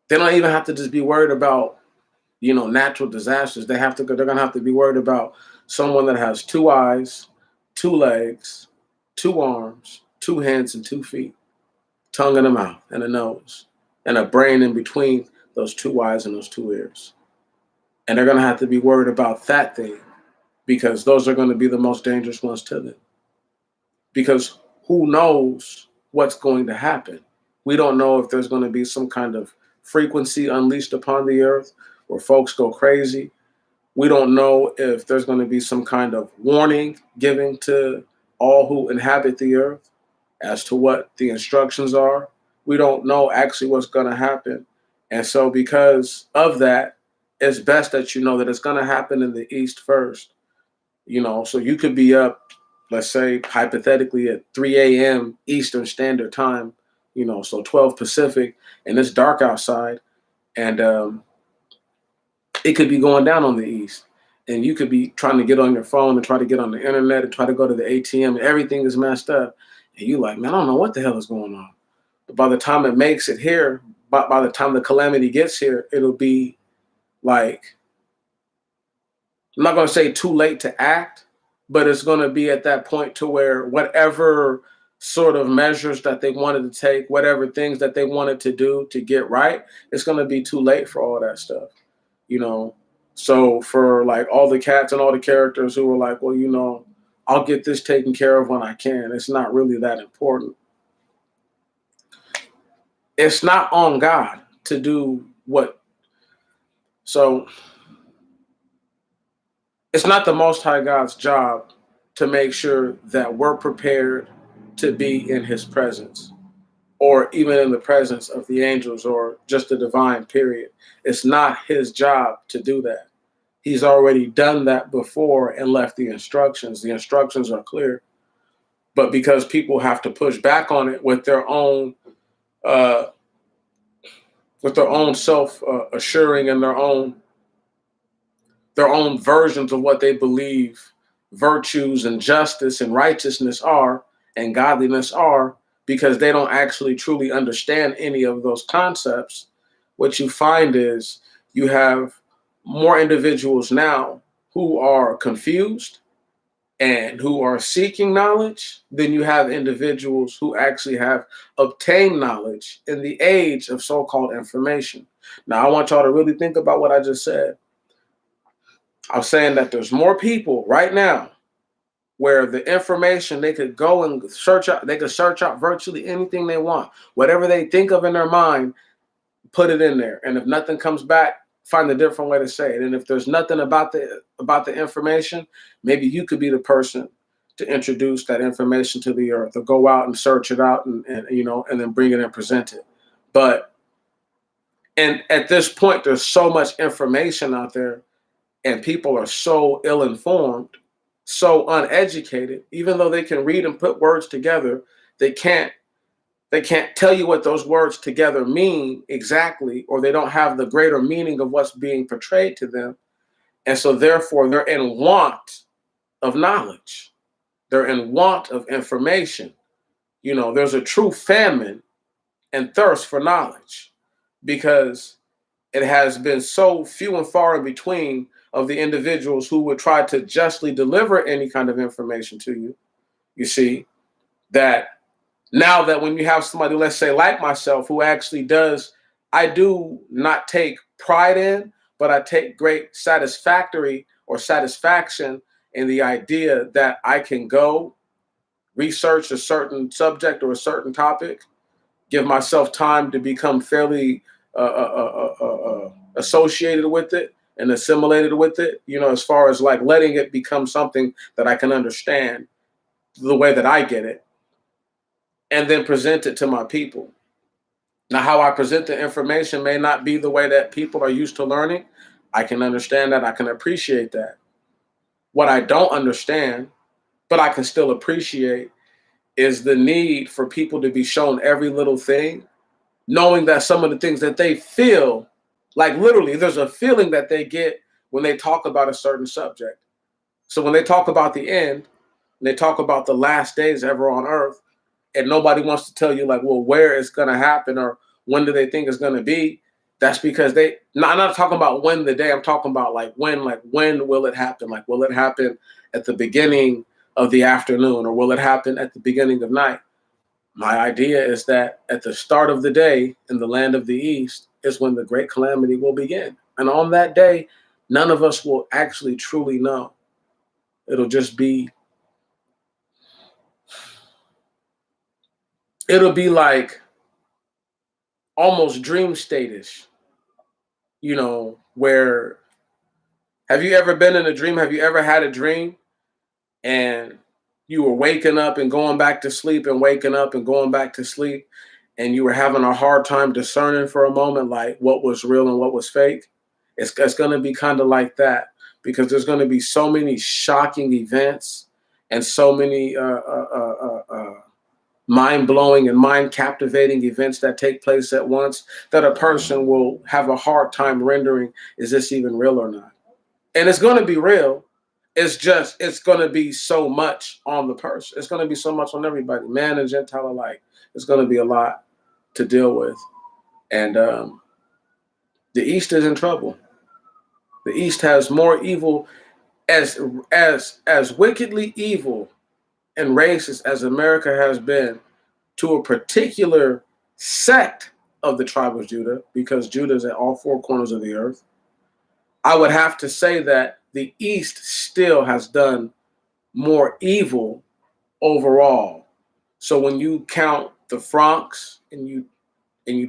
they don't even have to just be worried about, natural disasters. They're going to have to be worried about someone that has 2 eyes, 2 legs, 2 arms, 2 hands, and 2 feet, tongue and a mouth and a nose, and a brain in between those 2 eyes and those 2 ears. And they're going to have to be worried about that thing, because those are going to be the most dangerous ones to them. Because who knows what's going to happen? We don't know if there's going to be some kind of frequency unleashed upon the earth where folks go crazy. We don't know if there's going to be some kind of warning given to all who inhabit the earth as to what the instructions are. We don't know actually what's going to happen. And so because of that, it's best that you know that it's going to happen in the East first. So you could be up, let's say hypothetically at 3 a.m. Eastern Standard Time, so 12 Pacific, and it's dark outside, and it could be going down on the East. And you could be trying to get on your phone and try to get on the internet and try to go to the ATM, and everything is messed up. And you're like, man, I don't know what the hell is going on. But by the time it makes it here, by the time the calamity gets here, it'll be like, I'm not going to say too late to act, but it's going to be at that point to where whatever sort of measures that they wanted to take, whatever things that they wanted to do to get right, it's going to be too late for all that stuff, So for like all the cats and all the characters who were like, well, I'll get this taken care of when I can, it's not really that important. It's not on God to do what. So it's not the Most High God's job to make sure that we're prepared to be in his presence, or even in the presence of the angels, or just the divine, period. It's not his job to do that. He's already done that before and left the instructions. The instructions are clear. But because people have to push back on it with their own self-assuring and their own versions of what they believe virtues and justice and righteousness are and godliness are, because they don't actually truly understand any of those concepts, what you find is you have more individuals now who are confused and who are seeking knowledge than you have individuals who actually have obtained knowledge in the age of so-called information. Now, I want y'all to really think about what I just said. I'm saying that there's more people right now where the information they could go and search out, they could search out virtually anything they want, whatever they think of in their mind, put it in there. And if nothing comes back, find a different way to say it. And if there's nothing about the information, maybe you could be the person to introduce that information to the earth, or go out and search it out and then bring it and present it. But and at this point, there's so much information out there, and people are so ill-informed, so uneducated. Even though they can read and put words together, they can't tell you what those words together mean exactly, or they don't have the greater meaning of what's being portrayed to them. And so therefore they're in want of knowledge. They're in want of information. There's a true famine and thirst for knowledge, because it has been so few and far in between of the individuals who would try to justly deliver any kind of information to you. You see, that now that when you have somebody, let's say like myself, who actually does, I do not take pride in, but I take great satisfaction in the idea that I can go research a certain subject or a certain topic, give myself time to become fairly associated with it and assimilated with it, as far as like letting it become something that I can understand the way that I get it, and then present it to my people. Now, how I present the information may not be the way that people are used to learning. I can understand that. I can appreciate that. What I don't understand, but I can still appreciate, is the need for people to be shown every little thing, knowing that some of the things that they feel, like literally, there's a feeling that they get when they talk about a certain subject. So when they talk about the end, and they talk about the last days ever on earth, and nobody wants to tell you like, well, where it's going to happen or when do they think it's going to be, that's because I'm not talking about when the day, I'm talking about when will it happen? Like, will it happen at the beginning of the afternoon, or will it happen at the beginning of night? My idea is that at the start of the day in the land of the East is when the great calamity will begin. And on that day, none of us will actually truly know. It'll just be, it'll be like almost dream state-ish, where, have you ever been in a dream? Have you ever had a dream and you were waking up and going back to sleep and waking up and going back to sleep, and you were having a hard time discerning for a moment, like what was real and what was fake? It's going to be kind of like that, because there's going to be so many shocking events and so many mind-blowing and mind-captivating events that take place at once, that a person will have a hard time rendering, is this even real or not? And it's going to be real. It's going to be so much on the person. It's going to be so much on everybody, man and Gentile alike. It's going to be a lot to deal with. And the East is in trouble. The East has more evil, as wickedly evil and racist as America has been to a particular sect of the tribe of Judah, because Judah is at all four corners of the earth. I would have to say that the East still has done more evil overall. So when you count the Franks and you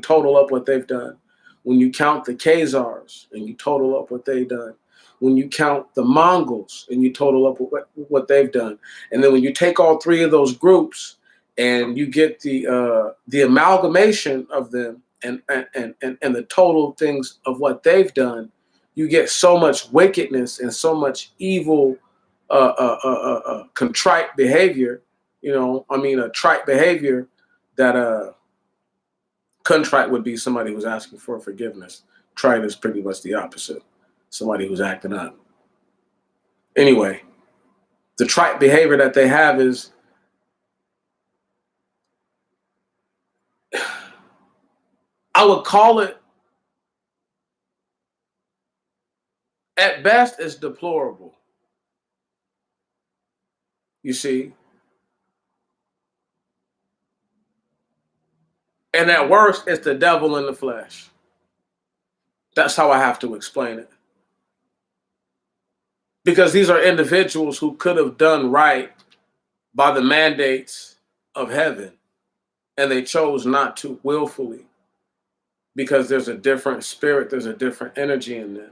total up what they've done, when you count the Khazars and you total up what they've done, when you count the Mongols and you total up what they've done, and then when you take all three of those groups and you get the amalgamation of them and the total things of what they've done, you get so much wickedness and so much evil, contrite behavior. A trite behavior that contrite would be somebody who's asking for forgiveness. Trite is pretty much the opposite. Somebody who's acting up. Anyway, the trite behavior that they have is, I would call it At best, it's deplorable. You see, and at worst, it's the devil in the flesh. That's how I have to explain it. Because these are individuals who could have done right by the mandates of heaven, and they chose not to willfully because there's a different spirit, there's a different energy in them.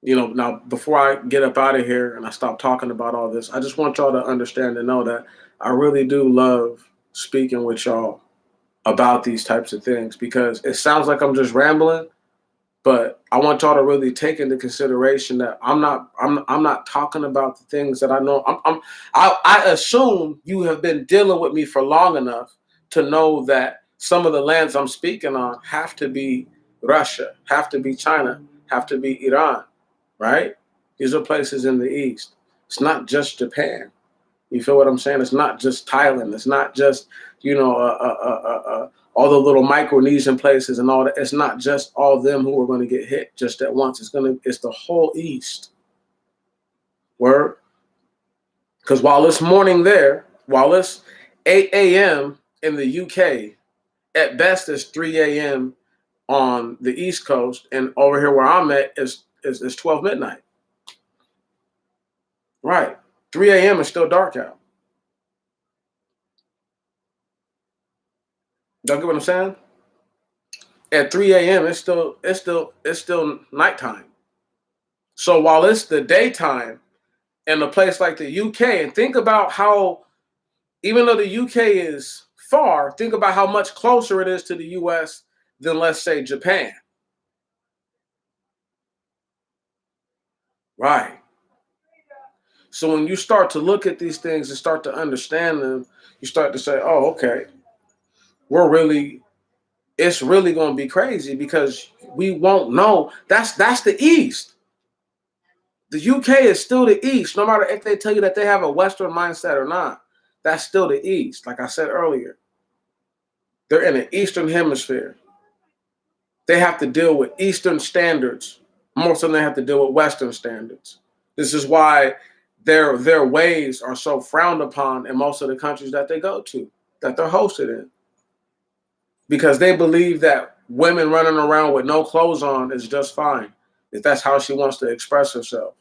Now before I get up out of here and I stop talking about all this, I just want y'all to understand and know that I really do love speaking with y'all about these types of things because it sounds like I'm just rambling, but I want y'all to really take into consideration that I'm not talking about the things that I know. I assume you have been dealing with me for long enough to know that some of the lands I'm speaking on have to be Russia, have to be China, have to be Iran, right? These are places in the East. It's not just Japan. You feel what I'm saying? It's not just Thailand. It's not just all the little Micronesian places and all that. It's not just all of them who are going to get hit just at once. It's the whole East. Word. Because while it's morning there, while it's 8 a.m. in the UK, at best it's 3 a.m. on the East Coast, and over here where I'm at is 12 midnight. Right. 3 a.m. is still dark out. Don't get what I'm saying? At 3 a.m. it's still nighttime. So while it's the daytime in a place like the UK, and think about how, even though the UK is far, think about how much closer it is to the US than, let's say, Japan. Right. So when you start to look at these things and start to understand them, you start to say, oh, okay, it's really going to be crazy because we won't know. That's the East. The UK is still the East, no matter if they tell you that they have a Western mindset or not. That's still the East. Like I said earlier, they're in the Eastern Hemisphere. They have to deal with Eastern standards more so than they have to deal with Western standards. This is why their ways are so frowned upon in most of the countries that they go to, that they're hosted in, because they believe that women running around with no clothes on is just fine if that's how she wants to express herself.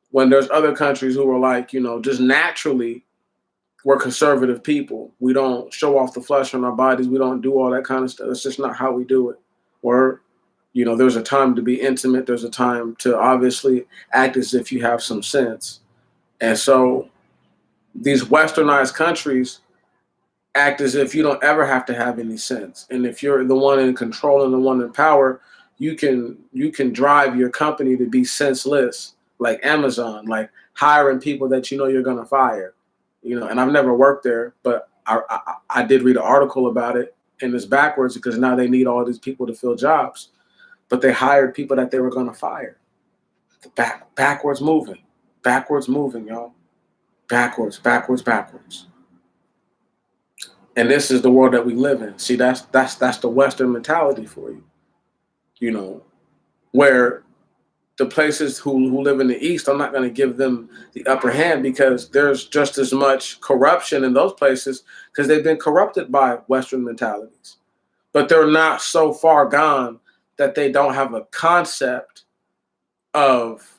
When there's other countries who are like, just naturally, we're conservative people. We don't show off the flesh on our bodies. We don't do all that kind of stuff. It's just not how we do it. Or, there's a time to be intimate. There's a time to obviously act as if you have some sense. And so these westernized countries act as if you don't ever have to have any sense. And if you're the one in control and the one in power, you can drive your company to be senseless, like Amazon, like hiring people that you're going to fire. And I've never worked there, but I did read an article about it, and it's backwards because now they need all these people to fill jobs, but they hired people that they were going to fire. Backwards moving, y'all. Backwards. And this is the world that we live in. See, that's the Western mentality for you. Where the places who live in the East, I'm not going to give them the upper hand because there's just as much corruption in those places because they've been corrupted by Western mentalities. But they're not so far gone that they don't have a concept of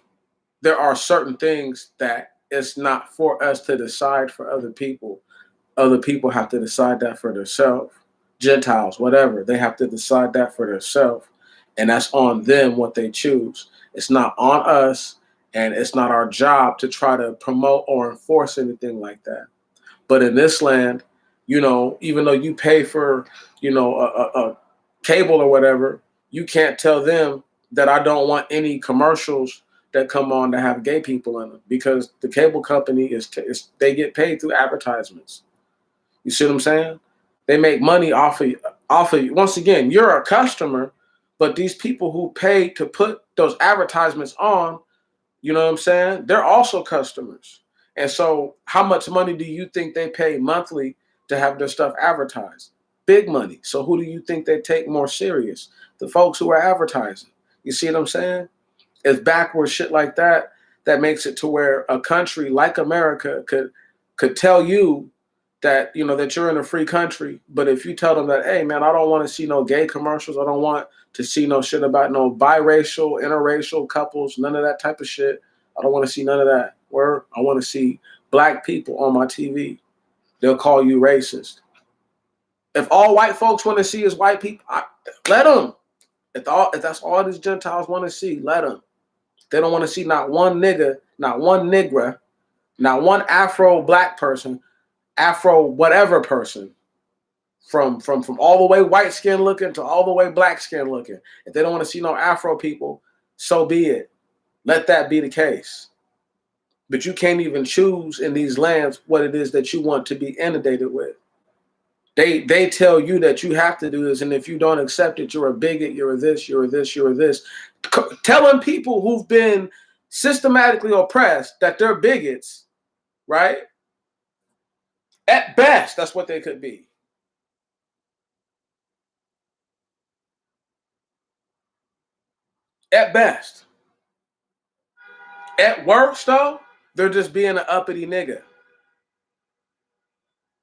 there are certain things that it's not for us to decide for other people. Other people have to decide that for themselves. Gentiles, whatever, they have to decide that for themselves. And that's on them what they choose. It's not on us, and it's not our job to try to promote or enforce anything like that. But in this land, even though you pay for, a cable or whatever, you can't tell them that I don't want any commercials that come on to have gay people in them because the cable company is they get paid through advertisements. You see what I'm saying? They make money off of you. Once again, you're a customer, but these people who pay to put those advertisements on, you know what I'm saying? They're also customers. And so how much money do you think they pay monthly to have their stuff advertised? Big money. So who do you think they take more serious? The folks who are advertising. You see what I'm saying? It's backwards shit like that that makes it to where a country like America could tell you that, you know, that you're in a free country, but if you tell them that, hey man, I don't want to see no gay commercials, I don't want to see no shit about no biracial, interracial couples, none of that type of shit. I don't want to see none of that. Where I want to see black people on my TV. They'll call you racist. If all white folks want to see is white people, let them. If that's all these Gentiles want to see, let them. They don't want to see not one nigga, not one nigger, not one Afro black person, Afro whatever person, from all the way white skin looking to all the way black skin looking. If they don't want to see no Afro people, so be it. Let that be the case. But you can't even choose in these lands what it is that you want to be inundated with. They tell you that you have to do this, and if you don't accept it, you're a bigot, you're a this, you're a this, you're a this. Telling people who've been systematically oppressed that they're bigots, right? At best, that's what they could be. At best. At worst, though, they're just being an uppity nigga.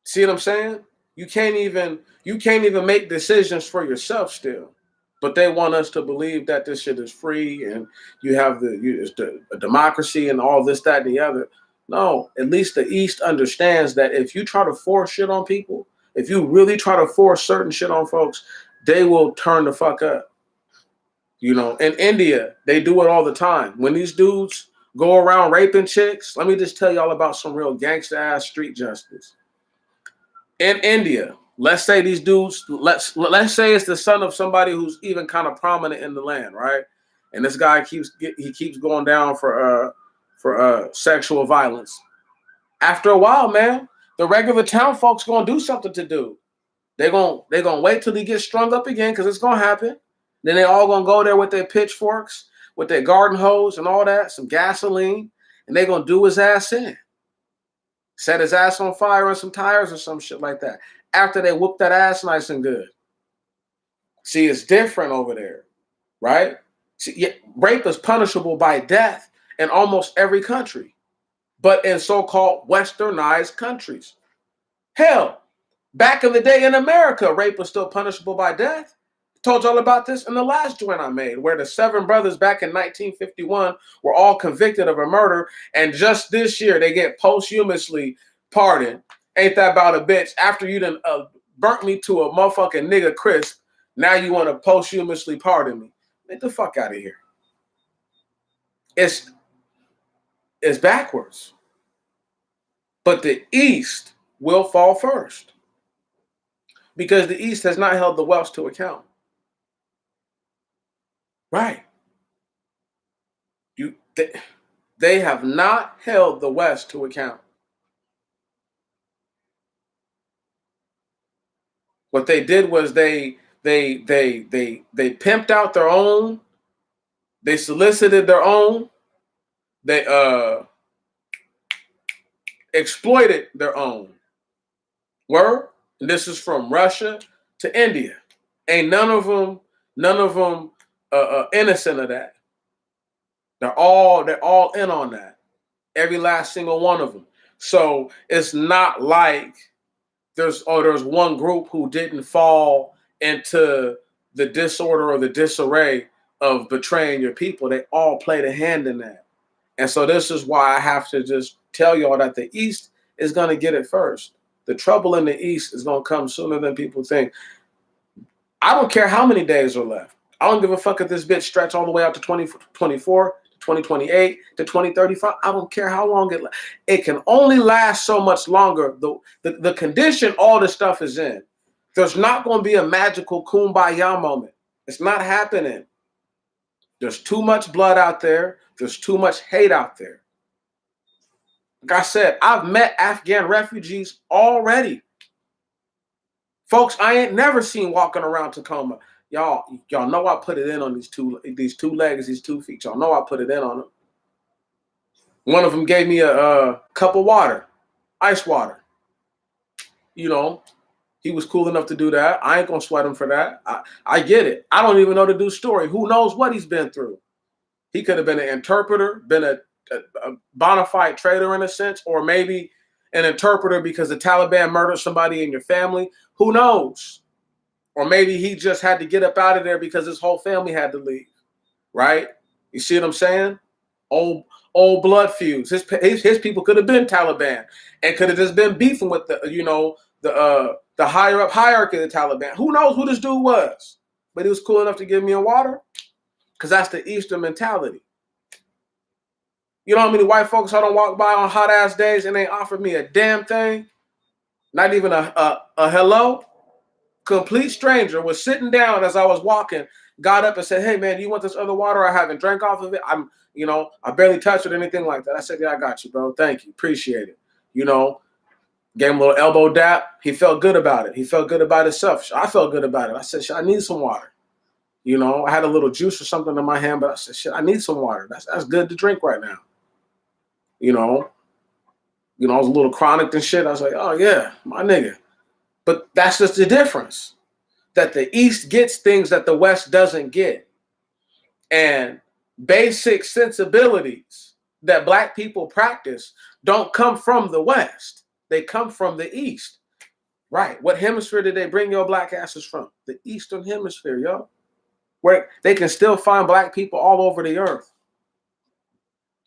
See what I'm saying? You can't even make decisions for yourself still. But they want us to believe that this shit is free and you have a democracy and all this, that, and the other. No, at least the East understands that if you try to force shit on people, if you really try to force certain shit on folks, they will turn the fuck up. You know, in India, they do it all the time. When these dudes go around raping chicks, let me just tell y'all about some real gangster ass street justice. In India, let's say these dudes, let's say it's the son of somebody who's even kind of prominent in the land, right? And this guy keeps going down for sexual violence. After a while, man, the regular town folks gonna do something to do. They're gonna wait till he gets strung up again, because it's gonna happen. Then they all gonna go there with their pitchforks, with their garden hose and all that, some gasoline, and they're gonna do his ass in. Set his ass on fire on some tires or some shit like that. After they whoop that ass nice and good. See, it's different over there, right? See, rape is punishable by death in almost every country, but in so-called westernized countries. Hell, back in the day in America, rape was still punishable by death. Told y'all about this in the last joint I made, where the 7 brothers back in 1951 were all convicted of a murder, and just this year they get posthumously pardoned. Ain't that about a bitch? After you done burnt me to a motherfucking nigga crisp, now you want to posthumously pardon me? Get the fuck out of here. It's backwards. But the East will fall first, because the East has not held the West to account. Right. They have not held the West to account. What they did was they pimped out their own, they solicited their own, they exploited their own. Word? And this is from Russia to India. Ain't none of them innocent of that. They're all in on that. Every last single one of them. So it's not like there's one group who didn't fall into the disorder or the disarray of betraying your people. They all played a hand in that. And so this is why I have to just tell y'all that the East is going to get it first. The trouble in the East is going to come sooner than people think. I don't care how many days are left. I don't give a fuck if this bitch stretch all the way out to 2024, 2028, to 2035. I don't care how long it can only last so much longer. The condition all this stuff is in. There's not going to be a magical kumbaya moment. It's not happening. There's too much blood out there. There's too much hate out there. Like I said, I've met Afghan refugees already. Folks, I ain't never seen walking around Tacoma. Y'all know I put it in on these two legs, these 2 feet. Y'all know I put it in on them. One of them gave me a cup of water, ice water. You know, He was cool enough to do that. I ain't gonna sweat him for that. I get it. I don't even know the dude's story. Who knows what he's been through? He could have been an interpreter, been a bona fide traitor in a sense, or maybe an interpreter because the Taliban murdered somebody in your family. Who knows? Or maybe he just had to get up out of there because his whole family had to leave. Right? You see what I'm saying? Old blood feuds. His people could have been Taliban and could have just been beefing with the higher up hierarchy of the Taliban. Who knows who this dude was? But he was cool enough to give me a water because that's the Eastern mentality. You know how many white folks I don't walk by on hot ass days and they offered me a damn thing? Not even a hello. Complete stranger was sitting down as I was walking, got up and said, "Hey man, you want this other water? I haven't drank off of it. I barely touched it or anything like that." I said, "Yeah, I got you, bro. Thank you. Appreciate it." Gave him a little elbow dap. He felt good about it. He felt good about himself. I felt good about it. I said, "Shit, I need some water." I had a little juice or something in my hand, but I said, "Shit, I need some water. That's good to drink right now." I was a little chronic and shit. I was like, "Oh yeah, my nigga." But that's just the difference. That the East gets things that the West doesn't get. And basic sensibilities that Black people practice don't come from the West. They come from the East. Right. What hemisphere did they bring your Black asses from? The Eastern Hemisphere, yo. Where they can still find Black people all over the earth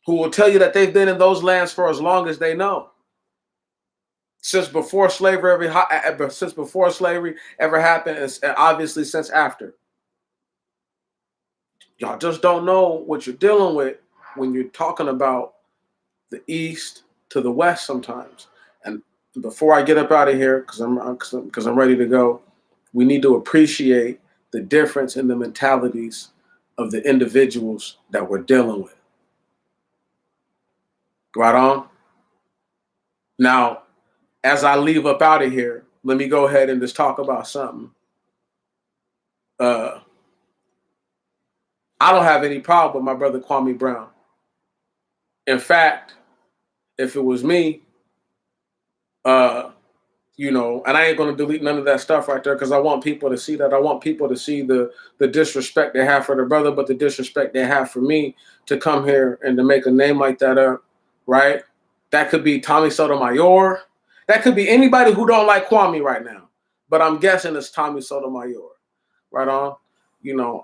who will tell you that they've been in those lands for as long as they know. Since before slavery ever happened, and obviously since after. Y'all just don't know what you're dealing with when you're talking about the East to the West sometimes. And before I get up out of here, because I'm ready to go, we need to appreciate the difference in the mentalities of the individuals that we're dealing with. Right on? Now, as I leave up out of here, let me go ahead and just talk about something. I don't have any problem with my brother Kwame Brown. In fact, if it was me, and I ain't going to delete none of that stuff right there because I want people to see that. I want people to see the disrespect they have for their brother, but the disrespect they have for me to come here and to make a name like that up, right? That could be Tommy Sotomayor. That could be anybody who don't like Kwame right now. But I'm guessing it's Tommy Sotomayor. Right on?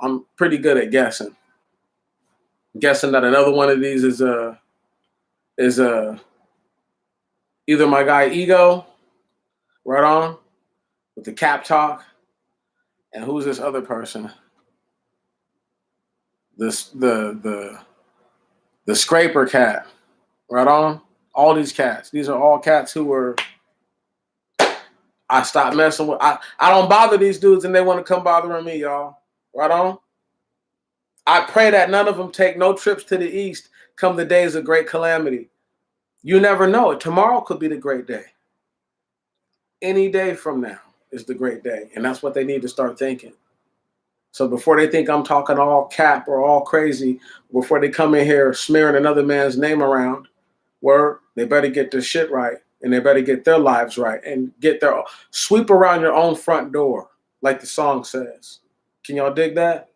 I'm pretty good at guessing. Guessing that another one of these is either my guy Ego, right on, with the cap talk, and who's this other person? The scraper cat, right on. All these cats. These are all cats who were. I stopped messing with. I don't bother these dudes, and they want to come bothering me, y'all. Right on. I pray that none of them take no trips to the East come the days of great calamity. You never know. Tomorrow could be the great day. Any day from now is the great day. And that's what they need to start thinking. So before they think I'm talking all cap or all crazy, before they come in here smearing another man's name around, they better get their shit right. And they better get their lives right and sweep around your own front door, like the song says. Can y'all dig that?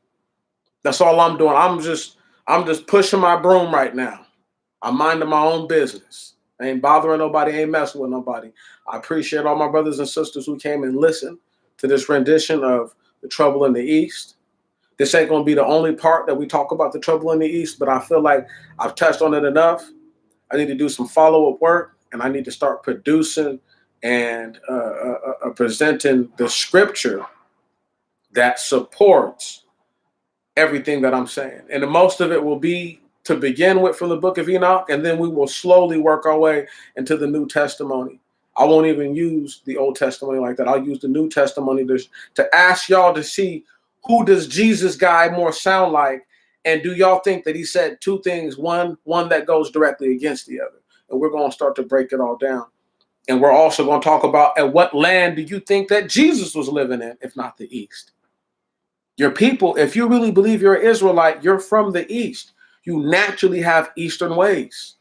That's all I'm doing. I'm just pushing my broom right now. I'm minding my own business. I ain't bothering nobody, ain't messing with nobody. I appreciate all my brothers and sisters who came and listened to this rendition of The Trouble in the East. This ain't gonna be the only part that we talk about the trouble in the East, but I feel like I've touched on it enough. I need to do some follow-up work, and I need to start producing and presenting the scripture that supports everything that I'm saying. And the most of it will be to begin with from the book of Enoch, and then we will slowly work our way into the New Testimony. I won't even use the Old Testimony like that. I'll use the New Testimony to ask y'all to see who does Jesus guy more sound like, and do y'all think that he said two things, one that goes directly against the other? And we're going to start to break it all down. And we're also going to talk about at what land do you think that Jesus was living in, if not the East? Your people, if you really believe you're an Israelite, you're from the East. You naturally have Eastern ways.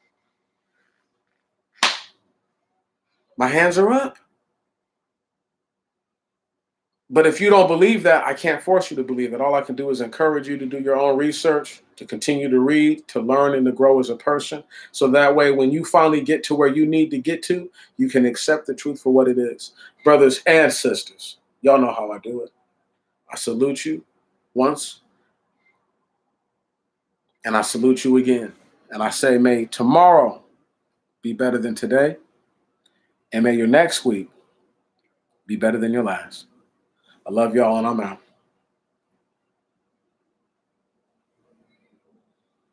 My hands are up. But if you don't believe that, I can't force you to believe it. All I can do is encourage you to do your own research, to continue to read, to learn, and to grow as a person. So that way, when you finally get to where you need to get to, you can accept the truth for what it is. Brothers and sisters, y'all know how I do it. I salute you once, and I salute you again. And I say, may tomorrow be better than today, and may your next week be better than your last. I love y'all, and I'm out.